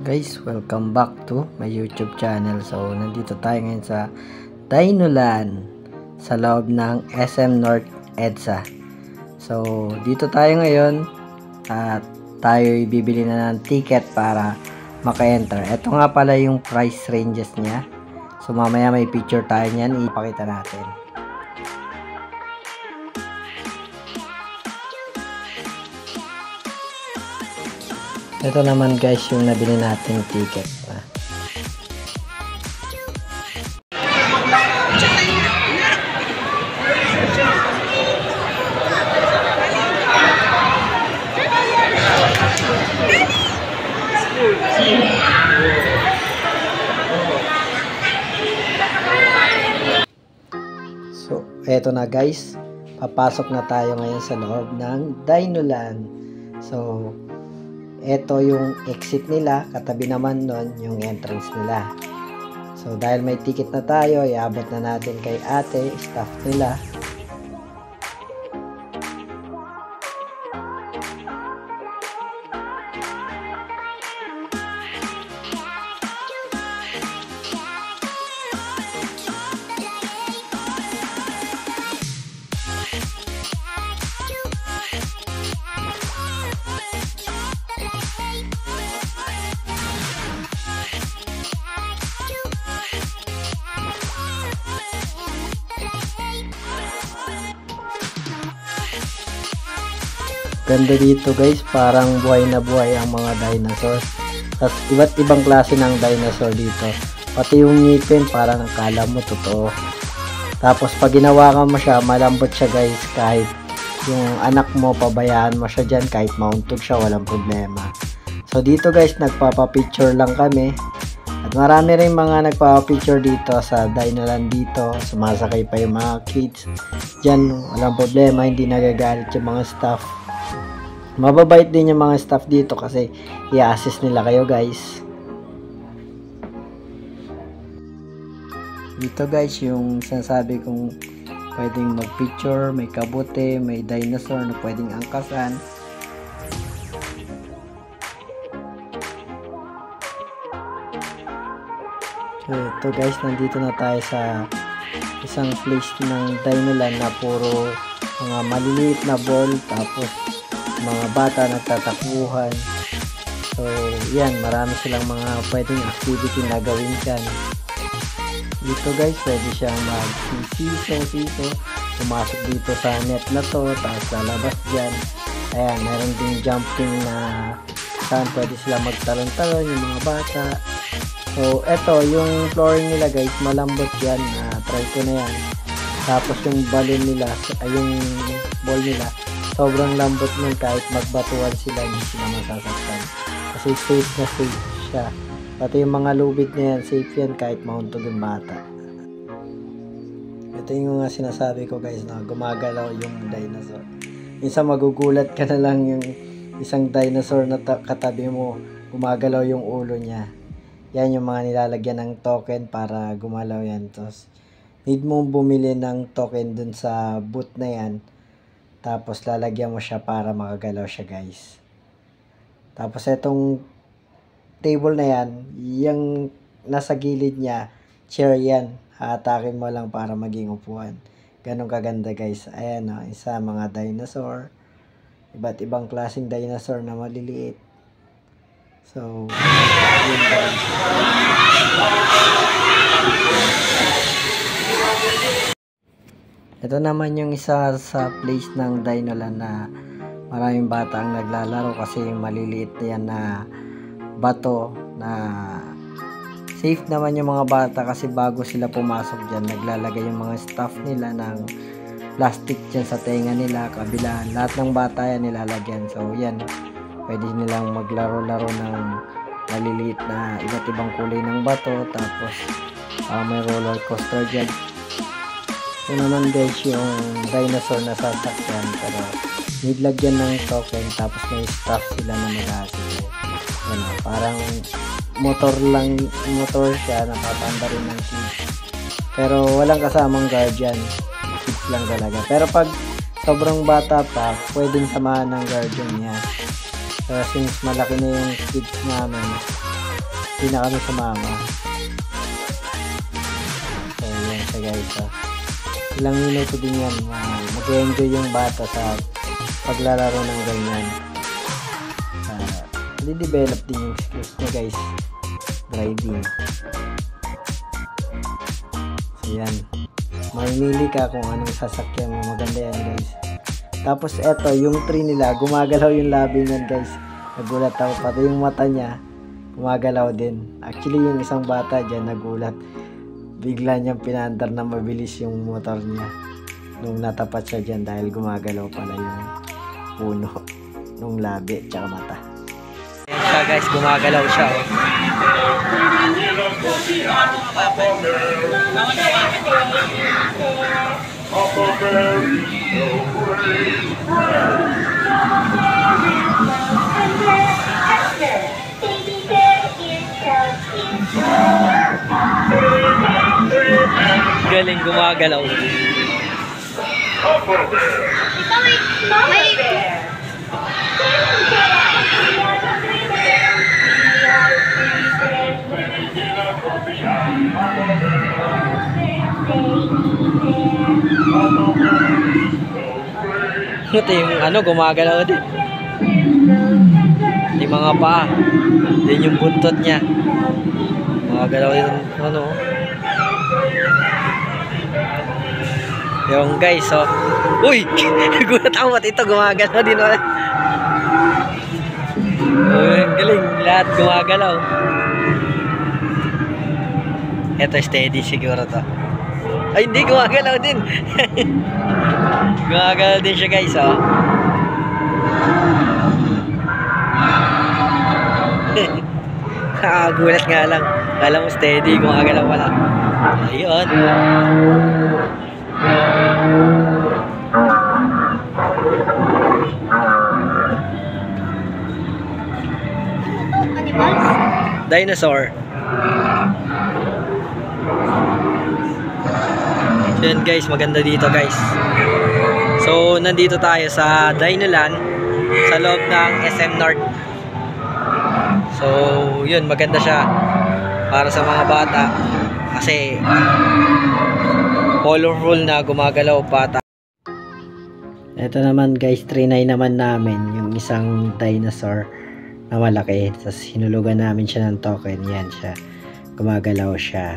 Guys, welcome back to my YouTube channel. So, nandito tayo ngayon sa Dinoland sa loob ng SM North EDSA. So, dito tayo ngayon at tayo bibili na ng ticket para maka-enter. Ito nga pala yung price ranges niya. So, mamaya may picture tayo niyan, ipakita natin. Ito naman guys yung nabili nating ticket. So, eto na guys. Papasok na tayo ngayon sa loob ng Dinoland. So, ito yung exit nila, katabi naman nun yung entrance nila. So dahil may ticket na tayo, iabot na natin kay ate, staff nila. Ganda dito guys, parang buhay na buhay ang mga dinosaurs. Tapos iba't ibang klase ng dinosaur dito. Pati yung ngipin, parang akala mo totoo. Tapos pag ginawakan mo siya, malambot siya guys. Kahit yung anak mo, pabayaan mo siya dyan, kahit mauntog siya, walang problema. So dito guys, nagpapapicture lang kami. At marami rin mga nagpapapicture dito sa Dinoland dito. Sumasakay pa yung mga kids. Dyan, walang problema, hindi nagagalit yung mga staff. Mababait din yung mga staff dito kasi i-assist nila kayo guys. Dito guys yung sinasabi kong pwedeng mag-picture, may kabote, may dinosaur na pwedeng angkasan. So ito guys, nandito na tayo sa isang place ng Dinoland na puro mga maliliit na ball, tapos mga bata nagtatakbuhan. So yan, marami silang mga pwedeng activity na gawin dyan. Dito guys, pwede siyang mag-siso, pumasok dito sa net na to, tapos lalabas dyan. Ayan, meron din jumping na saan pwede sila magtalon-talon yung mga bata. So eto, yung flooring nila guys, malambot yan, try ko na yan. Tapos yung balloon nila, yung ball nila, sobrang lambot nun, kahit magbatuan sila hindi sila masasaktan kasi safe na safe siya. Pati yung mga lubid na yan, safe yan kahit mauntog yung bata. Ito yung nga sinasabi ko guys, na gumagalaw yung dinosaur. Minsan magugulat ka na lang yung isang dinosaur na katabi mo, gumagalaw yung ulo niya. Yan yung mga nilalagyan ng token para gumalaw yan. Tapos need mong bumili ng token dun sa booth na yan. Tapos lalagyan mo siya para makagalaw siya guys. Tapos itong table na yan, yung nasa gilid niya, chair yan. Haatakin mo lang para maging upuan. Ganun kaganda guys. Ayan o, isa mga dinosaur. Iba't ibang klaseng dinosaur na maliliit. So, yun guys. Ito naman yung isa sa place ng Dinoland na maraming bata ang naglalaro kasi maliliit yan na bato na safe naman yung mga bata kasi bago sila pumasok dyan, naglalagay yung mga staff nila ng plastic dyan sa tenga nila, kabilaan. Lahat ng bata yan nilalagyan. So yan, pwede nilang maglaro-laro ng maliliit na iba't ibang kulay ng bato. Tapos may roller coaster dyan. Ito naman guys yung dinosaur na sasakyan, pero need lagyan ng token, tapos may staff sila na mag-assist. Ano, parang motor siya, napapanda rin ng kids. Pero walang kasamang guardian, kids lang talaga. Pero pag sobrang bata pa, pwedeng samahan ng guardian niya. Pero since malaki na yung kids namin, di na kami sumama. So yan siya guys. So, ilang minuto din yan. Mag-enjoy yung bata sa paglalaro ng ganyan. Di-develop din yung skills niya guys. Driving. So yan. Mamili ka kung anong sasakyan mo. Maganda yan guys. Tapos eto, yung tree nila, gumagalaw yung labi niyan guys. Nagulat ako, pati yung mata niya gumagalaw din. Actually yung isang bata dyan nagulat. Bigla niyang pinandar na mabilis yung motor niya nung natapat siya dyan dahil gumagalaw pala yung puno nung labi tsaka mata. Ayan siya guys, gumagalaw siya. Galing gumagalaw. Ito yung gumagalaw din. Yung mga paa. Din yung buntot niya. Gumagalaw din yung guys, uy! Nagulat ako at ito gumagalaw din. Galing, lahat gumagalaw. Ito steady siguro to. Ay, hindi, gumagalaw din. Gumagalaw din siya guys, gulat nga lang. Kala mo steady, gumagalaw pala. Ayun. Dinosaur. So yun guys, maganda dito guys. So nandito tayo sa Dinoland sa loob ng SM North. So yun, maganda siya para sa mga bata kasi colorful na, gumagalaw pa. Ito naman guys, trinay naman namin yung isang dinosaur na malaki. Tapos hinulugan namin siya ng token. Yan siya, gumagalaw siya.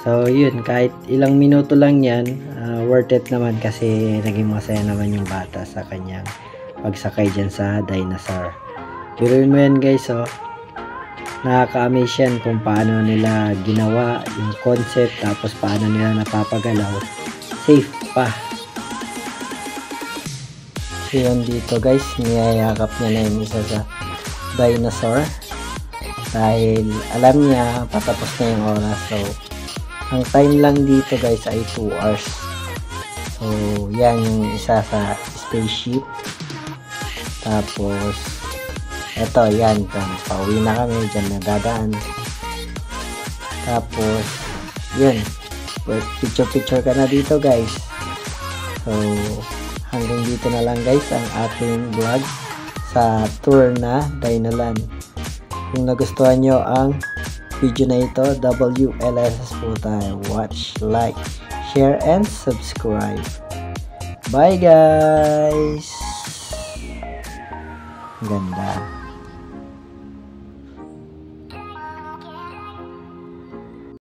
So yun, kahit ilang minuto lang yan, worth it naman kasi naging masaya naman yung bata sa kanyang pagsakay dyan sa dinosaur. Biruin mo yan guys, nakaka-amaze yan kung paano nila ginawa yung concept, tapos paano nila napapagalaw. Safe pa. So yun dito guys, niyayakap niya na yung isa sa dinosaur dahil alam niya patapos na yung oras. So ang time lang dito guys ay 2 hours. So yan yung isa sa spaceship. Tapos eto, yan, pauwi na kami, dyan na dadaan. Tapos yun, picture ka na dito guys. So hanggang dito na lang guys ang ating vlog sa tour na Dinoland. Kung nagustuhan nyo ang video na ito, WLSS po tayo. Watch, like, share, and subscribe. Bye guys! Ganda.